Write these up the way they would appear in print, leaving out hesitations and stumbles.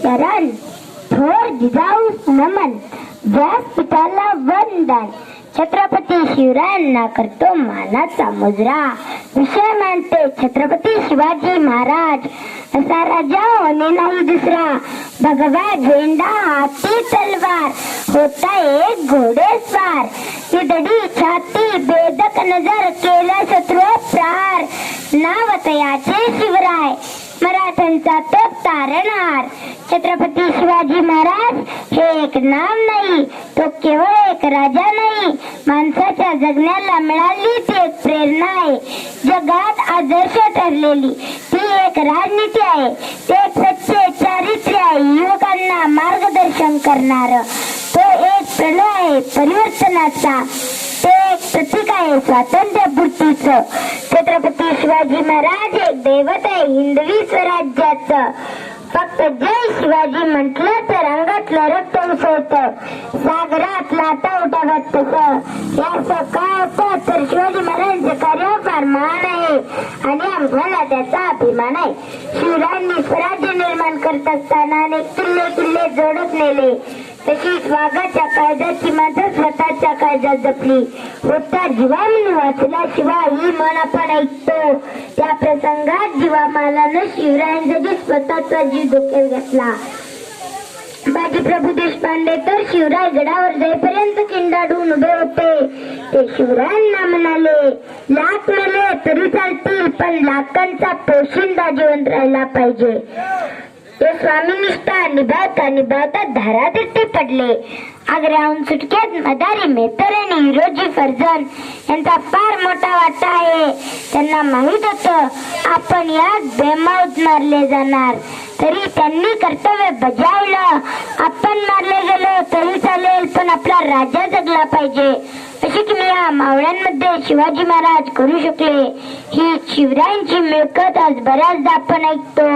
शरण, थोर जिजाऊ नमन, व्यासपीठाला वंदन. छत्रपती शिवरायांना करतो मानाचा मुजरा. विषय मांडते छत्रपती शिवाजी महाराज. असा राजा होणे नाही दुसरा. भगवा झेंडा हाती तलवार, होता एक घोडेस्वार. निधडी छाती बेदक नजर, केला शत्रू प्रहार. नाव तयाचे शिवराय, मराठ्यांचा तो तारणहार. छत्रपती शिवाजी महाराज हे एक नाव नाही, तो केवळ एक राजा नाही, माणसाच्या जगण्याला मिळाली ती एक प्रेरणा आहे. जगात आदर्श ठरलेली ती एक राजनीती आहे. ते एक सच्चे चारित्र्य आहे, युवकांना मार्गदर्शन करणार. तो एक प्रलय आहे परिवर्तनाचा, ते एक प्रतीक आहे स्वातंत्र्यपूर्तीचं. छत्रपती शिवाजी महाराज एक दैवत आहे हिंदवी स्वराज्याचं. फक्त जय शिवाजी म्हटलं तर अंगातलं रक्त उसळतं, सागरात लाटा उठाव्यात तसं. याचं काय होतं तर शिवाजी महाराजांचं कार्य फार महान आहे आणि आम्हाला त्याचा अभिमान आहे. शिवरायांनी स्वराज्य निर्माण करत असताना अनेक किल्ले जोडत नेले. तशीच वाघाच्या कायद्याची मात्र स्वतःच्या कायद्यात जपली. होता जीवा म्हणून वाचला शिवा ही म्हण आपण ऐकतो. त्या प्रसंगात जीवामालानं शिवरायांसाठी स्वतःचा जीव धोक्यात घातला. बाजीप्रभू देशपांडे तर शिवराय गडावर जाईपर्यंत किंडाडून उभे होते. ते शिवरायांना म्हणाले, लाख मेले तरी चालतील पण लाखांचा पोशिंदा जिवंत राहिला पाहिजे. ते स्वामीनिष्ठा निभावता धारातीर्थी पडले. आग्र्याहून सुटकेत मदारी मेहतर आणि हिरोजी फर्जन यांचा फार मोठा वाटा आहे. त्यांना माहित होतं आपण यात बेमौत मारले जाणार, तरी त्यांनी कर्तव्य बजावलं. आपण मारले गेलो तरी चालेल पण आपला राजा जगला पाहिजे अशी किमया मावळ्यांमध्ये शिवाजी महाराज करू शकले. ही शिवरायांची मिळकत आज बऱ्याचदा आपण ऐकतो.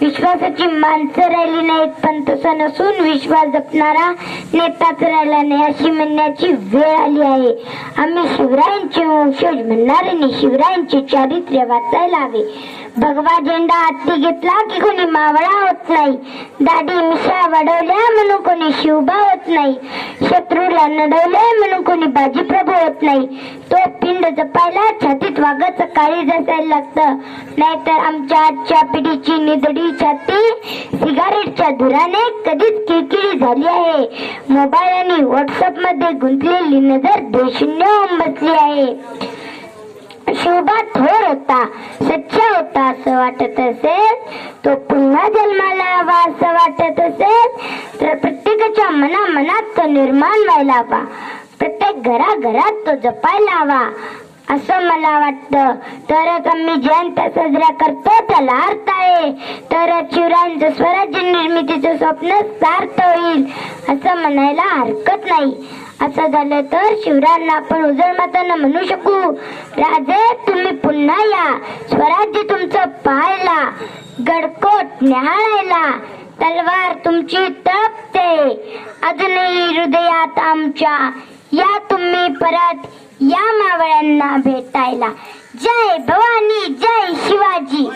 विश्वासाची माणसं राहिली नाहीत, पण तसं नसून विश्वास जपणारा नेताच राहिला नाही अशी म्हणण्याची वेळ आली आहे. आम्ही शिवरायांचे वंशज म्हणणाऱ्यांनी शिवरायांचे चारित्र्य वाचायला हवे. भगवा झेंडा हाती घेतला की कोणी मावळा होत नाही. दाढी मिशा वाढवल्या म्हणून कोणी शिवबा होत नाही. शत्रूला नडवले म्हणून कोणी बाजीप्रभू होत नाही. तो पिंड जपायला छातीत वाघाचं काळीज असायला लागतं. नाहीतर आमच्या आजच्या पिढीची निधडी छाती सिगारेटच्या धुराने कधीच किळकिळी झाली आहे. मोबाईल आणि व्हॉट्सअप मध्ये गुंतलेली नजर देशून्य होऊन बसली आहे. शिवबा थोर होता, सच्चा होता असं वाटत असेल, तो पुन्हा जन्माला हवा असं वाटत असेल तर प्रत्येकाच्या मनात तो निर्माण व्हायला हवा. प्रत्येक घराघरात तो जपायला हवा असं मला वाटतं. तरच आम्ही जयंती साजरा करतो त्याला अर्थ आहे. तरच शिवरायांचं स्वराज्य निर्मितीचं स्वप्न सार्थ होईल असं म्हणायला हरकत नाही. असं झालं तर शिवरायांना आपण उजळ माताना म्हणू शकू, राजे तुम्ही पुन्हा या, स्वराज्य तुमचं पाहायला, गडकोट न्याहाळायला. तलवार तुमची तळपते अजूनही हृदयात आमच्या. या तुम्ही परत या मावळ्यांना भेटायला. जय भवानी, जय शिवाजी.